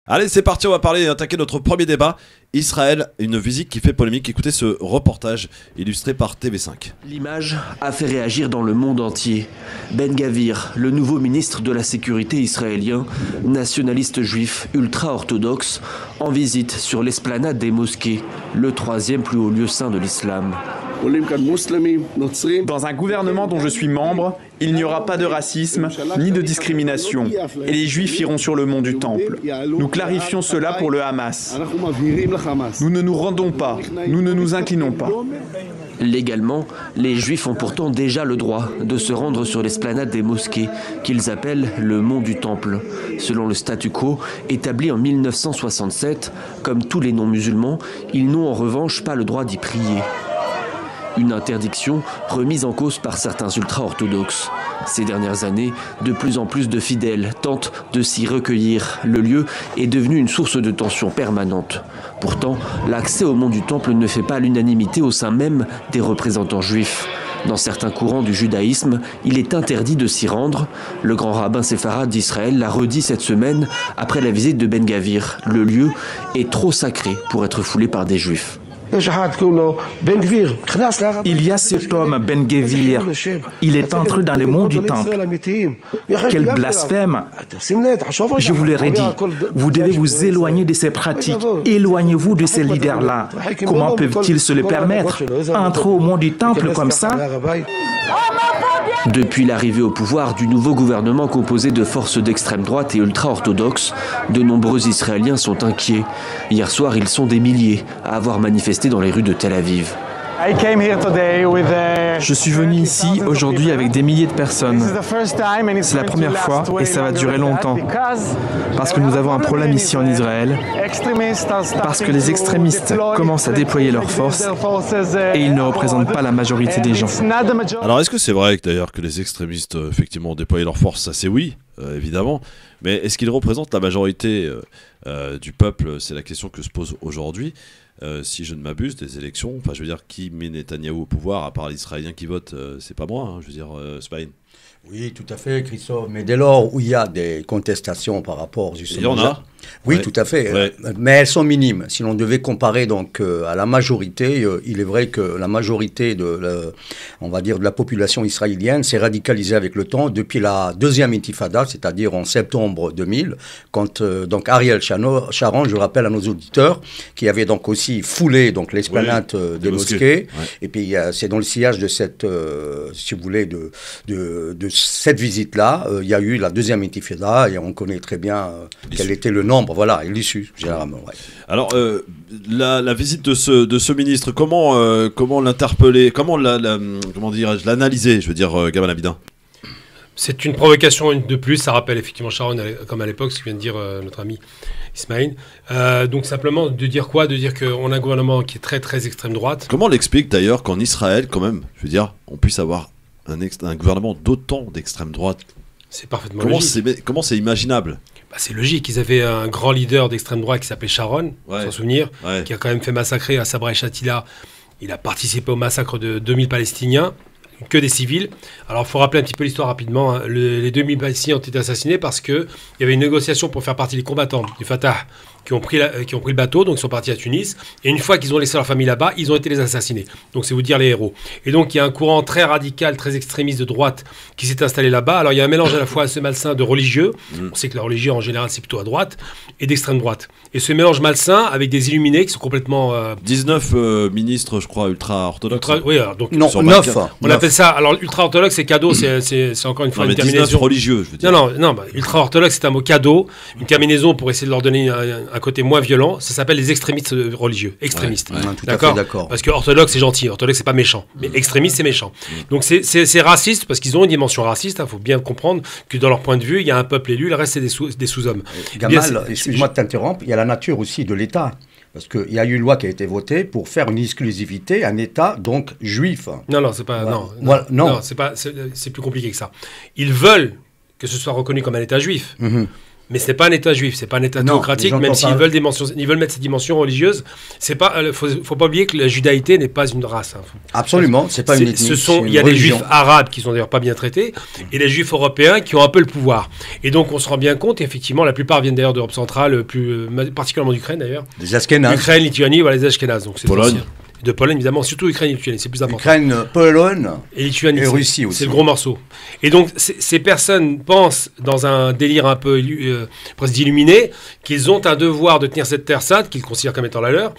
Allez, c'est parti, on va parler et attaquer notre premier débat. Israël, une visite qui fait polémique. Écoutez ce reportage illustré par TV5. L'image a fait réagir dans le monde entier. Ben Gvir, le nouveau ministre de la Sécurité israélien, nationaliste juif ultra-orthodoxe, en visite sur l'esplanade des mosquées, le troisième plus haut lieu saint de l'islam. Dans un gouvernement dont je suis membre, il n'y aura pas de racisme ni de discrimination et les Juifs iront sur le mont du Temple. Nous clarifions cela pour le Hamas. Nous ne nous rendons pas, nous ne nous inclinons pas. Légalement, les Juifs ont pourtant déjà le droit de se rendre sur l'esplanade des mosquées, qu'ils appellent le mont du Temple. Selon le statu quo, établi en 1967, comme tous les non-musulmans, ils n'ont en revanche pas le droit d'y prier. Une interdiction remise en cause par certains ultra-orthodoxes. Ces dernières années, de plus en plus de fidèles tentent de s'y recueillir. Le lieu est devenu une source de tension permanente. Pourtant, l'accès au mont du Temple ne fait pas l'unanimité au sein même des représentants juifs. Dans certains courants du judaïsme, il est interdit de s'y rendre. Le grand rabbin séfarade d'Israël l'a redit cette semaine après la visite de Ben Gvir. Le lieu est trop sacré pour être foulé par des juifs. Il y a cet homme, Ben Gvir. Il est entré dans le mont du Temple. Quel blasphème! Je vous l'aurais dit, vous devez vous éloigner de ces pratiques. Éloignez-vous de ces leaders-là. Comment peuvent-ils se le permettre? Entrer au mont du Temple comme ça? Depuis l'arrivée au pouvoir du nouveau gouvernement composé de forces d'extrême droite et ultra-orthodoxes, de nombreux Israéliens sont inquiets. Hier soir, ils sont des milliers à avoir manifesté dans les rues de Tel Aviv. Je suis venu ici aujourd'hui avec des milliers de personnes. C'est la première fois et ça va durer longtemps. Parce que nous avons un problème ici en Israël. Parce que les extrémistes commencent à déployer leurs forces et ils ne représentent pas la majorité des gens. Alors est-ce que c'est vrai d'ailleurs que les extrémistes effectivement ont déployé leurs forces? Ça c'est oui, évidemment. Mais est-ce qu'ils représentent la majorité du peuple? C'est la question que se pose aujourd'hui. Si je ne m'abuse, des élections, enfin je veux dire, qui met Netanyahou au pouvoir, à part les Israéliens qui votent, c'est pas moi, hein, je veux dire, Spain. Oui, tout à fait, Christophe. Mais dès lors où il y a des contestations par rapport justement... Il y en a. Oui, ouais. Tout à fait. Ouais. Mais elles sont minimes. Si l'on devait comparer donc à la majorité, il est vrai que la majorité on va dire de la population israélienne s'est radicalisée avec le temps depuis la deuxième intifada, c'est-à-dire en septembre 2000, quand donc Ariel Sharon, je rappelle à nos auditeurs, qui avait donc aussi foulé donc l'esplanade des mosquées. Ouais. Et puis c'est dans le sillage de cette, si vous voulez, de cette visite-là, il y a eu la deuxième intifada et on connaît très bien quel était le nombre, voilà, et l'issue, généralement. Ouais. Alors, la visite de ce ministre, comment l'interpeller, comment dirais-je, l'analyser, je veux dire, Gamal Abidin? C'est une provocation de plus, ça rappelle effectivement Sharon, comme à l'époque, ce que vient de dire notre ami Ismaïl. Donc simplement, de dire quoi? De dire qu'on a un gouvernement qui est très très extrême droite. Comment on l'explique d'ailleurs qu'en Israël, quand même, je veux dire, on puisse avoir un gouvernement d'autant d'extrême droite? C'est parfaitement logique. Comment c'est imaginable? C'est logique, ils avaient un grand leader d'extrême droite qui s'appelait Sharon, sans souvenir, qui a quand même fait massacrer à Sabra et Shatila. Il a participé au massacre de 2000 Palestiniens, que des civils. Alors il faut rappeler un petit peu l'histoire rapidement. Hein. Les 2000 Palestiniens ont été assassinés parce qu'il y avait une négociation pour faire partie des combattants du Fatah qui ont pris le bateau, donc ils sont partis à Tunis. Et une fois qu'ils ont laissé leur famille là-bas, ils ont été les assassinés. Donc c'est vous dire les héros. Et donc il y a un courant très radical, très extrémiste de droite qui s'est installé là-bas. Alors il y a un mélange à la fois assez malsain de religieux, on sait que la religion en général c'est plutôt à droite, et d'extrême droite. Et ce mélange malsain avec des illuminés qui sont complètement... 19 ministres, je crois, ultra-orthodoxes. Oui, alors donc... Non, 9. On appelle ça... Alors ultra-orthodoxe, c'est cadeau, c'est encore une fois une terminaison... 19 religieux, je veux dire. Non, ultra-orthodoxe, c'est un mot cadeau, une terminaison pour essayer de leur donner un côté moins violent. Ça s'appelle les extrémistes religieux. Extrémistes. Ouais, tout à fait d'accord. Parce que orthodoxe, c'est gentil. Orthodoxe, c'est pas méchant. Mais extrémiste, c'est méchant. Donc c'est raciste, parce qu'ils ont une dimension raciste. Il faut bien comprendre que dans leur point de vue, il y a un peuple élu, le reste, c'est des sous-hommes. Gamal, excuse-moi de t'interrompre, il y a la nature aussi de l'État. Parce qu'il y a eu une loi qui a été votée pour faire une exclusivité, un État donc juif. Non, c'est pas... Voilà. Non, c'est plus compliqué que ça. Ils veulent que ce soit reconnu comme un État juif. Mais ce n'est pas un État juif, c'est pas un État théocratique, même s'ils veulent mettre ces dimensions religieuses. Faut pas oublier que la judaïté n'est pas une race. Hein. Absolument, c'est pas une ethnie. Il y a des juifs arabes qui sont d'ailleurs pas bien traités, et les juifs européens qui ont un peu le pouvoir. Et donc on se rend bien compte, effectivement, la plupart viennent d'ailleurs d'Europe centrale, particulièrement d'Ukraine d'ailleurs. Des Ashkénazes. Ukraine, Lituanie, voilà, les Ashkénazes. Donc c'est Pologne. De Pologne, évidemment, surtout Ukraine et Lituanie, c'est plus important. Ukraine, Pologne et Lituanie, et Russie aussi. C'est le gros morceau. Et donc, ces personnes pensent, dans un délire un peu presque illuminé, qu'ils ont un devoir de tenir cette terre sainte, qu'ils considèrent comme étant la leur,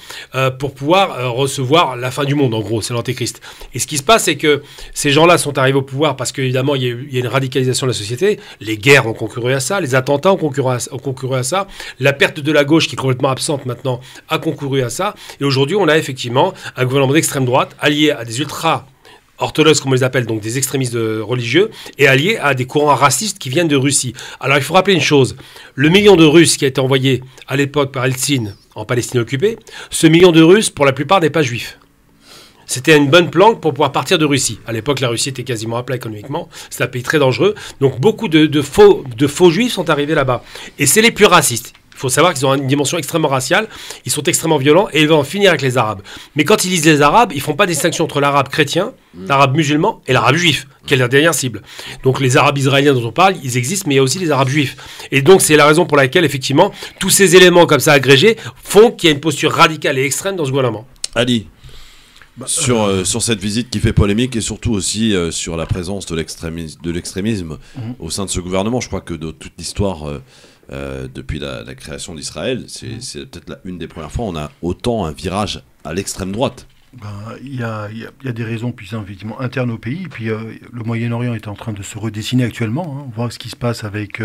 pour pouvoir recevoir la fin du monde, en gros, c'est l'antéchrist. Et ce qui se passe, c'est que ces gens-là sont arrivés au pouvoir parce qu'évidemment, il y a une radicalisation de la société, les guerres ont concouru à ça, les attentats ont concouru à ça, la perte de la gauche, qui est complètement absente maintenant, a concouru à ça. Et aujourd'hui, on a effectivement un gouvernement d'extrême droite allié à des ultra-orthodoxes, comme on les appelle, donc des extrémistes religieux, et allié à des courants racistes qui viennent de Russie. Alors il faut rappeler une chose, le million de Russes qui a été envoyé à l'époque par Eltsine en Palestine occupée, ce million de Russes, pour la plupart, n'est pas juif. C'était une bonne planque pour pouvoir partir de Russie. À l'époque, la Russie était quasiment à plat économiquement. C'est un pays très dangereux. Donc beaucoup de faux juifs sont arrivés là-bas. Et c'est les plus racistes. Il faut savoir qu'ils ont une dimension extrêmement raciale, ils sont extrêmement violents et ils vont en finir avec les Arabes. Mais quand ils lisent les Arabes, ils ne font pas de distinction entre l'arabe chrétien, l'arabe musulman et l'arabe juif, qui est leur dernière cible. Donc les Arabes israéliens dont on parle, ils existent, mais il y a aussi les Arabes juifs. Et donc c'est la raison pour laquelle, effectivement, tous ces éléments comme ça agrégés font qu'il y a une posture radicale et extrême dans ce gouvernement. Ali, sur cette visite qui fait polémique et surtout aussi sur la présence de l'extrémisme au sein de ce gouvernement, je crois que de toute l'histoire... depuis la création d'Israël, c'est peut-être une des premières fois où on a autant un virage à l'extrême droite. Il y a des raisons puissantes, effectivement, internes au pays. Et puis le Moyen-Orient est en train de se redessiner actuellement. On voit ce qui se passe avec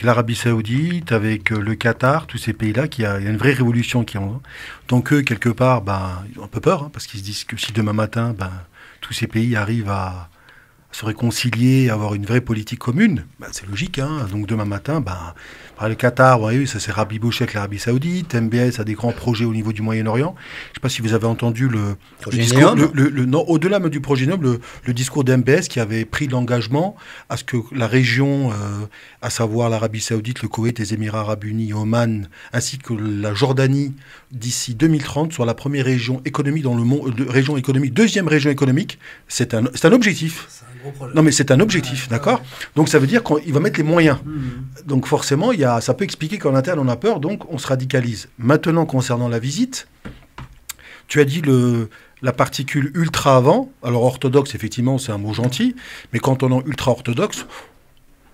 l'Arabie Saoudite, avec le Qatar, tous ces pays-là, il y a une vraie révolution qui en. Donc eux, quelque part, ils ont un peu peur, parce qu'ils se disent que si demain matin, tous ces pays arrivent à se réconcilier, avoir une vraie politique commune, c'est logique. Donc demain matin, le Qatar, oui, ça c'est Rabbi Boucher avec l'Arabie Saoudite, MBS a des grands projets au niveau du Moyen-Orient. Je ne sais pas si vous avez entendu le discours, non, au-delà du projet NOM, le discours d'MBS qui avait pris l'engagement à ce que la région, à savoir l'Arabie Saoudite, le Koweït, les Émirats Arabes Unis, Oman, ainsi que la Jordanie, d'ici 2030, soit la première région économique dans le monde, deuxième région économique. C'est un objectif. Non, mais c'est un objectif, d'accord ? Donc ça veut dire qu'il va mettre les moyens. Donc forcément, ça peut expliquer qu'en interne, on a peur, donc on se radicalise. Maintenant, concernant la visite, tu as dit la particule ultra avant. Alors orthodoxe, effectivement, c'est un mot gentil, mais quand on est ultra-orthodoxe,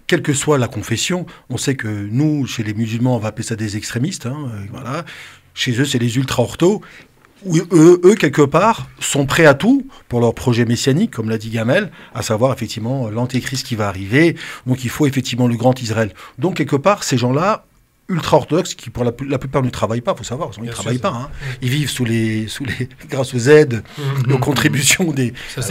quelle que soit la confession, on sait que nous, chez les musulmans, on va appeler ça des extrémistes. Voilà. Chez eux, c'est les ultra-orthos. Où eux, quelque part, sont prêts à tout pour leur projet messianique, comme l'a dit Gamel, à savoir, effectivement, l'antéchrist qui va arriver. Donc, il faut, effectivement, le grand Israël. Donc, quelque part, ces gens-là, ultra-orthodoxes, qui, pour la plupart, ne travaillent pas, il faut savoir, ils ne travaillent pas. Ils vivent grâce aux aides, aux contributions des... En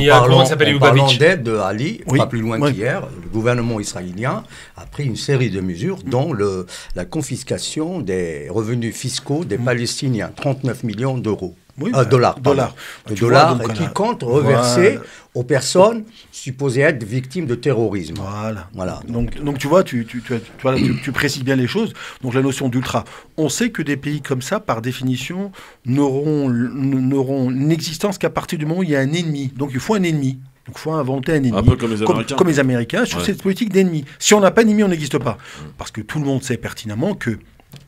parlant d'aide, Ali, pas plus loin qu'hier, le gouvernement israélien a pris une série de mesures, dont la confiscation des revenus fiscaux des Palestiniens, 39 millions d'euros. Dollars, et qui comptent reverser aux personnes supposées être victimes de terrorisme. Voilà. Donc tu vois, tu précises bien les choses. Donc la notion d'ultra. On sait que des pays comme ça, par définition, n'auront une existence qu'à partir du moment où il y a un ennemi. Donc il faut un ennemi. Donc il faut inventer un ennemi. Un peu comme les Américains. Comme les Américains, sur cette politique d'ennemi. Si on n'a pas d'ennemi, on n'existe pas. Parce que tout le monde sait pertinemment que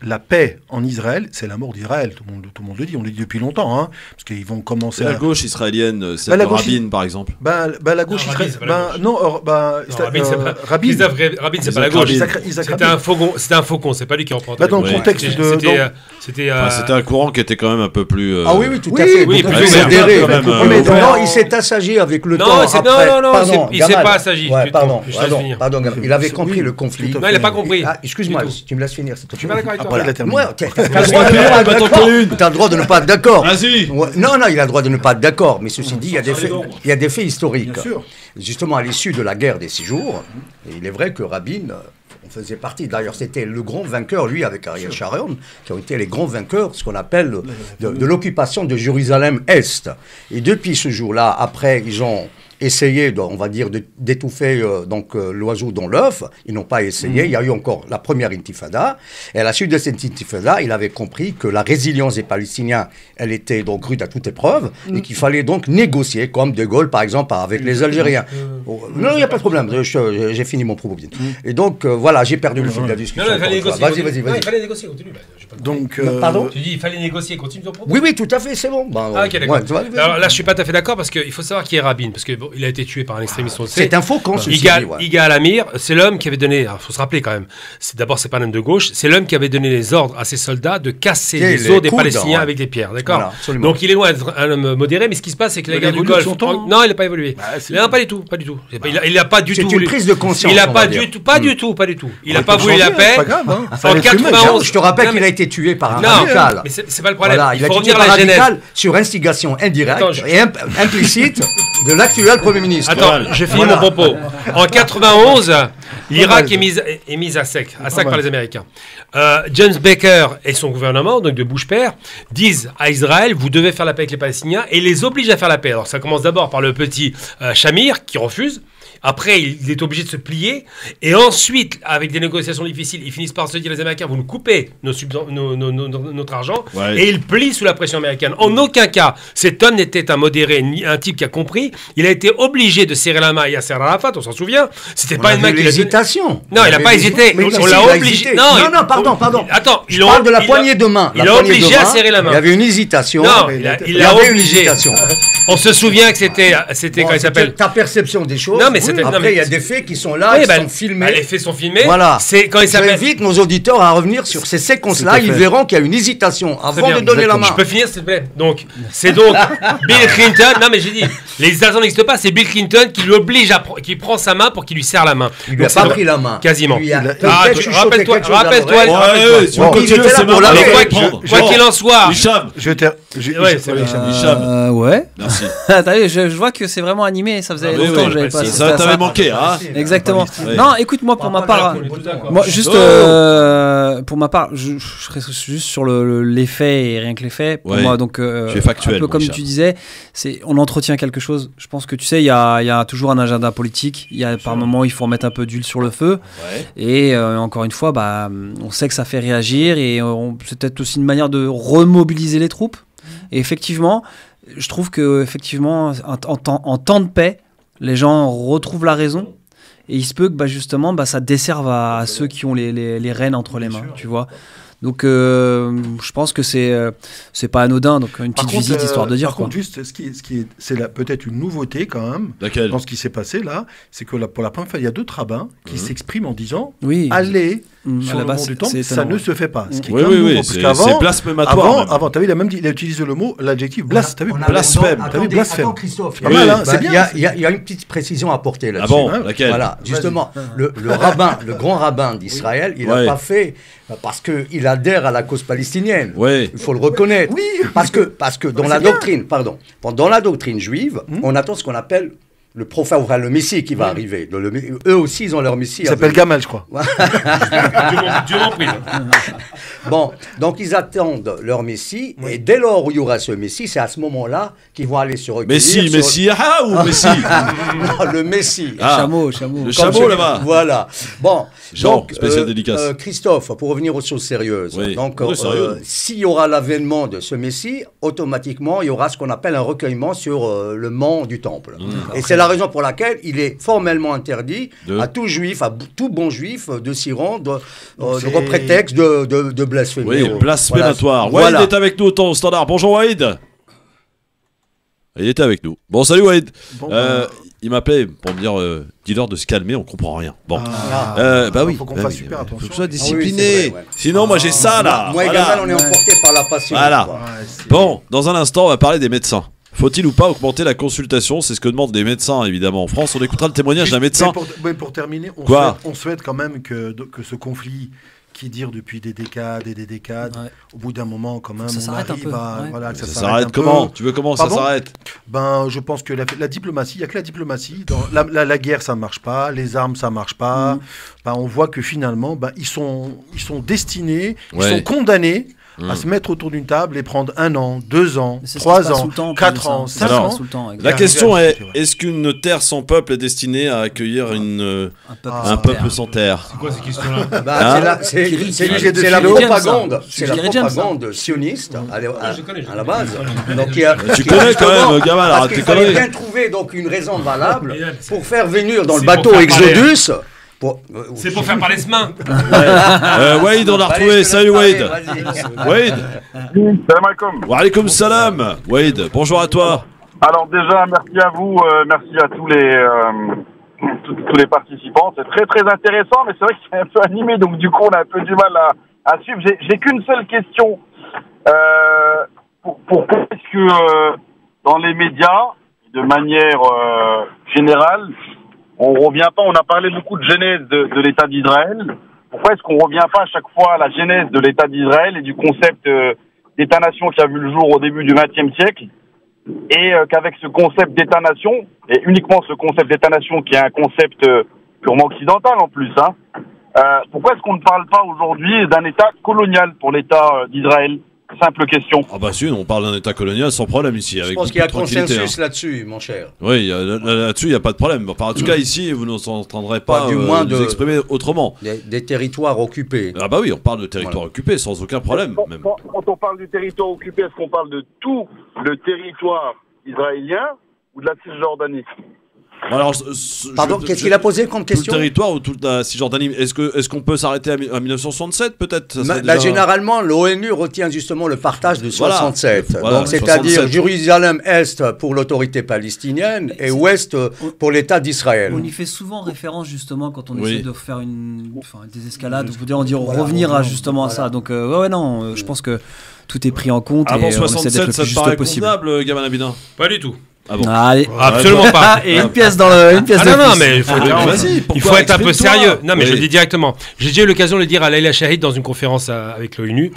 la paix en Israël, c'est la mort d'Israël. Tout le monde le dit. On le dit depuis longtemps. Parce qu'ils vont commencer la gauche israélienne, c'est Rabin, par exemple. La gauche israélienne... Rabin, c'est pas la gauche. C'était un faucon. C'est pas lui qui reprend. Dans le contexte de... C'était un courant qui était quand même un peu plus... Ah oui, tout à fait. Oui, non, il s'est assagi avec le temps. Non, il s'est pas assagi. Pardon. Il avait compris le conflit. Non, il n'a pas compris. Excuse-moi, tu me laisses finir. Je suis pas d'accord avec toi. Moi, tu as le droit de ne pas être d'accord. Vas-y. Non, il a le droit de ne pas être d'accord. Mais ceci dit, il y a des faits historiques. Justement, à l'issue de la guerre des 6 jours, et il est vrai que Rabin faisait partie. D'ailleurs, c'était le grand vainqueur, lui, avec Ariel Sharon, qui ont été les grands vainqueurs, ce qu'on appelle de l'occupation de Jérusalem-Est. Et depuis ce jour-là, après, ils ont essayé, on va dire, d'étouffer l'oiseau dans l'œuf. Ils n'ont pas essayé. Il y a eu encore la première intifada. Et à la suite de cette intifada, il avait compris que la résilience des Palestiniens, elle était donc rude à toute épreuve et qu'il fallait donc négocier, comme De Gaulle, par exemple, avec les Algériens. Non, il n'y a pas de problème. J'ai fini mon propos. Et donc, voilà, j'ai perdu le fil de la discussion. Non, il fallait négocier. Vas-y. Il fallait négocier, continue. Donc, pardon ? Tu dis il fallait négocier, continue ton propos. Oui, tout à fait, c'est bon. Ok, d'accord. Alors là, je suis pas tout à fait d'accord parce qu'il faut savoir qui est Rabin, parce qu'il a été tué par un extrémiste. C'est un faux con, Yigal Amir, c'est l'homme qui avait donné. Il faut se rappeler quand même. D'abord, c'est pas un homme de gauche. C'est l'homme qui avait donné les ordres à ses soldats de casser les os des Palestiniens avec des pierres, d'accord. Voilà, donc il est loin d'être un homme modéré, mais ce qui se passe, c'est que la guerre du Golfe. Non, il n'a pas évolué. Non, pas du tout. Il n'a pas du tout. C'est une prise de conscience. Il n'a pas du tout. Pas du tout. Il n'a pas voulu la paix. En 91, je te rappelle qu'il a été tué par un radical. Mais c'est pas le problème. Il a été tué par un radical sur instigation indirecte et implicite de l'actuel Premier ministre. Attends, je finis mon propos. En 91, l'Irak est mis à sac par les Américains. James Baker et son gouvernement, donc de Bush père, disent à Israël, vous devez faire la paix avec les Palestiniens, et les obligent à faire la paix. Alors ça commence d'abord par le petit Shamir qui refuse. Après, il est obligé de se plier. Et ensuite, avec des négociations difficiles, ils finissent par se dire, les Américains, vous nous coupez notre argent. Ouais. Et ils plient sous la pression américaine. En aucun cas, cet homme n'était un modéré, ni un type qui a compris. Il a été obligé de serrer la main à Yasser Arafat, on s'en souvient. C'était pas une main qui l'hésitation. Non, il n'a pas hésité. On l'a obligé. Non, pardon. Attends, je parle de la poignée de main. Il l'a obligé à serrer la main. Il y avait une hésitation. Non, il l'a obligé. On se souvient que c'était quand il s'appelle. Ta perception des choses. Non, mais après, il y a des faits qui sont là, qui sont filmés. Les faits sont filmés. Voilà. C'est quand il s'appelle. J'invite nos auditeurs à revenir sur ces séquences-là. Ils verront qu'il y a une hésitation avant de donner la main. Je peux finir, s'il te plaît. Donc, c'est donc Bill Clinton. Non, mais j'ai dit, les hésitations n'existent pas. C'est Bill Clinton qui l'oblige qui prend sa main pour qu'il lui serre la main. Il lui a pas pris la main. Quasiment. Rappelle-toi. Quoi qu'il en soit. Hicham. Ouais. Merci. Attendez, je vois que c'est vraiment animé. Ça faisait longtemps que j'avais pas. Ça t'avait manqué, hein. Exactement. Non, écoute, moi, pour ma part, moi, juste pour ma part, je serais juste sur les faits et rien que les faits. Pour moi, donc, factuel, un peu comme tu disais, on entretient quelque chose. Je pense que tu sais, il y a toujours un agenda politique. Par moment, il faut remettre un peu d'huile sur le feu. Et encore une fois, on sait que ça fait réagir et c'est peut-être aussi une manière de remobiliser les troupes. Et effectivement, je trouve que effectivement, en temps de paix, les gens retrouvent la raison. Et il se peut que justement, ça desserve à ceux qui ont les rênes entre les mains, tu vois. Donc, je pense que c'est pas anodin. Donc, une petite visite histoire de dire par contre, juste, c'est peut-être une nouveauté quand même dans ce qui s'est passé là, c'est que pour la première fois, il y a d'autres rabbins qui s'expriment en disant allez sur le mont du Temple, ça ne se fait pas. Ce qui est nouveau, parce qu'avant, c'est blasphématoire. Avant, t'as vu, il a utilisé l'adjectif blasphème. Attends, Christophe, c'est pas mal, hein, c'est bien. Il y a une petite précision à apporter là-dessus. Ah bon, laquelle ? Voilà, justement, le grand rabbin d'Israël, il n'a pas fait parce qu'il adhère à la cause palestinienne. Il faut le reconnaître. Parce que dans la doctrine juive, on attend ce qu'on appelle le prophète, le Messie qui va arriver. Eux aussi, ils ont leur Messie. Il s'appelle Gamal, je crois. Dieu m'en prie. Bon, donc ils attendent leur Messie, et dès lors où il y aura ce Messie, c'est à ce moment-là qu'ils vont aller se recueillir. Messie, ou Messie Non, le Messie. Chameau. Le chameau là-bas. Voilà. Bon, donc, spécial dédicace. Christophe, pour revenir aux choses sérieuses. Donc, s'il y aura l'avènement de ce Messie, automatiquement, il y aura ce qu'on appelle un recueillement sur le mont du Temple. Et c'est la raison pour laquelle il est formellement interdit à tout juif, à tout bon juif, de s'y rendre de prétexte de blasphémie. Oui, blasphématoire. Voilà. Waïd est avec nous au standard. Bonjour Waïd. Il était avec nous. Bon, salut Waïd. Il m'appelait pour me dire, dis-leur de se calmer, on comprend rien. Bon. Oui. Faut qu'on fasse super attention. Faut que soit discipliné. Sinon, moi j'ai ça là. Moi également, on est emporté par la passion. Voilà. Bon, dans un instant, on va parler des médecins. Faut-il ou pas augmenter la consultation ? C'est ce que demandent des médecins, évidemment. En France, on écoutera le témoignage d'un médecin. Pour terminer, on souhaite quand même que ce conflit qui dure depuis des décades et des décades, au bout d'un moment, quand même, ça s'arrête un peu. Voilà, ça s'arrête comment ? Tu veux comment ça s'arrête ? Je pense que la diplomatie, il n'y a que la diplomatie. La guerre, ça ne marche pas. Les armes, ça ne marche pas. On voit que finalement, ils sont destinés, ils sont condamnés à se mettre autour d'une table et prendre 1 an, 2 ans, 3 ans, 4 ans, 5 ans. La question est, est-ce qu'une terre sans peuple est destinée à accueillir un peuple sans terre? C'est quoi ces questions-là? C'est la propagande. C'est la propagande sioniste à la base. Tu connais quand même, gamin, parce qu'il fallait bien trouver donc une raison valable pour faire venir dans le bateau Exodus. C'est pour faire parler ce main. Wade, on l'a retrouvé. Salut Wade. Wade. Salam alaikum. Wa alaikum salam. Wade, bonjour à toi. Alors déjà, merci à vous, merci à tous les participants. C'est très très intéressant, mais c'est vrai que c'est un peu animé, donc du coup on a un peu du mal à suivre. J'ai qu'une seule question. Pourquoi est-ce que dans les médias, de manière générale, on revient pas, on a parlé beaucoup de genèse de l'État d'Israël. Pourquoi est-ce qu'on revient pas à chaque fois à la genèse de l'État d'Israël et du concept d'État-nation qui a vu le jour au début du XXe siècle, et qu'avec ce concept d'État-nation, et uniquement ce concept d'État-nation qui est un concept purement occidental en plus, pourquoi est-ce qu'on ne parle pas aujourd'hui d'un État colonial pour l'État d'Israël? Simple question. Ah bah si, on parle d'un État colonial sans problème ici. Je pense qu'il y a consensus là-dessus, mon cher. Oui, là-dessus, il n'y a pas de problème. Enfin, en tout cas, ici, vous ne entendrez pas du moins nous exprimer autrement. Des territoires occupés. Ah bah oui, on parle de territoires occupés sans aucun problème. Quand on parle du territoire occupé, est-ce qu'on parle de tout le territoire israélien ou de la Cisjordanie? Alors, pardon, qu'est-ce qu'il a posé comme question? Tout le territoire ou toute la Cisjordanie? Est-ce qu'on peut s'arrêter à 1967 peut-être? Généralement, l'ONU retient justement le partage de 67. Voilà, donc c'est-à-dire Jérusalem-Est pour l'autorité palestinienne et Ouest pour l'État d'Israël. On y fait souvent référence justement quand on essaie de faire des escalades. On dit revenir justement à ça. Donc je pense que tout est pris en compte. Avant et 67, ça te paraît convenable, Gamal Abidin? Pas du tout. Ah bon. Allez. Absolument pas. Et une pièce dans le. Non, mais il faut être un peu sérieux. Non, mais je le dis directement. J'ai déjà eu l'occasion de le dire à Laila Shahid dans une conférence avec l'ONU,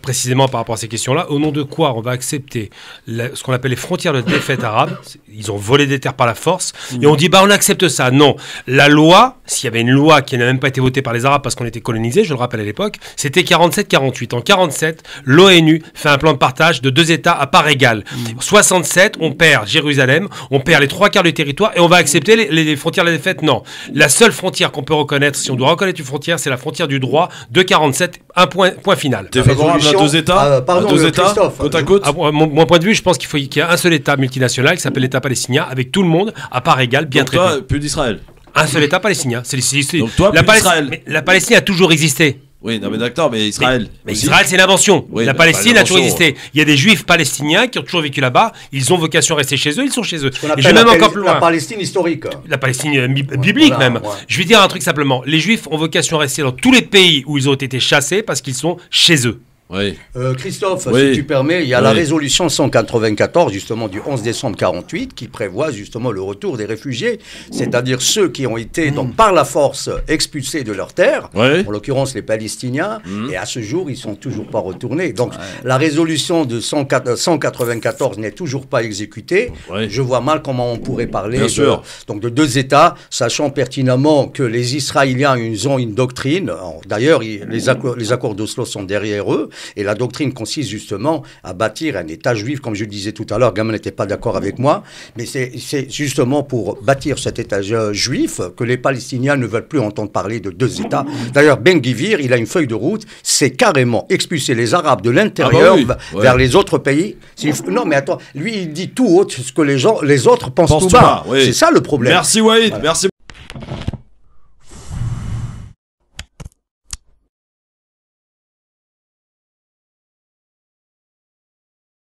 précisément par rapport à ces questions-là. Au nom de quoi on va accepter ce qu'on appelle les frontières de défaite arabes? Ils ont volé des terres par la force. Et on dit, on accepte ça. Non. La loi, s'il y avait une loi qui n'a même pas été votée par les Arabes parce qu'on était colonisés, je le rappelle à l'époque, c'était 47-48. En 47, l'ONU fait un plan de partage de 2 États à part égale. 67, on perd Jérusalem, on perd les 3/4 du territoire et on va accepter les frontières de la défaite. Non. La seule frontière qu'on peut reconnaître, si on doit reconnaître une frontière, c'est la frontière du droit de 47, un point final. T'es favorable à 2 États? Pardon, à 2 États, côte à côte? Mon point de vue, je pense qu'il y ait un seul État multinational qui s'appelle l'État palestinien, avec tout le monde, à part égale, bien traité. Donc toi, plus d'Israël? Un seul État palestinien. Donc toi, plus d'Israël? La Palestine a toujours existé. Oui, non mais d'accord, mais Israël. Mais Israël, c'est une invention. La Palestine a toujours existé. Il y a des Juifs palestiniens qui ont toujours vécu là-bas. Ils ont vocation à rester chez eux. Ils sont chez eux. Et j'ai même encore plus loin. La Palestine historique. La Palestine biblique même. Ouais. Je vais dire un truc simplement. Les Juifs ont vocation à rester dans tous les pays où ils ont été chassés parce qu'ils sont chez eux. Oui. Christophe, si tu permets, il y a la résolution 194 justement du 11 décembre 48 qui prévoit justement le retour des réfugiés, c'est-à-dire ceux qui ont été donc par la force expulsés de leur terre, en l'occurrence les Palestiniens, et à ce jour ils sont toujours pas retournés. Donc la résolution de 194 n'est toujours pas exécutée. Je vois mal comment on pourrait parler de 2 États, sachant pertinemment que les Israéliens ils ont une doctrine. D'ailleurs, les accords d'Oslo sont derrière eux. Et la doctrine consiste justement à bâtir un État juif, comme je le disais tout à l'heure, Gamal n'était pas d'accord avec moi, mais c'est justement pour bâtir cet État juif que les Palestiniens ne veulent plus entendre parler de 2 États. D'ailleurs, Ben-Gvir, il a une feuille de route, c'est carrément expulser les Arabes de l'intérieur vers les autres pays. Non, mais attends, lui, il dit tout haut ce que les autres pensent tout bas. C'est ça le problème. Merci Wade, merci.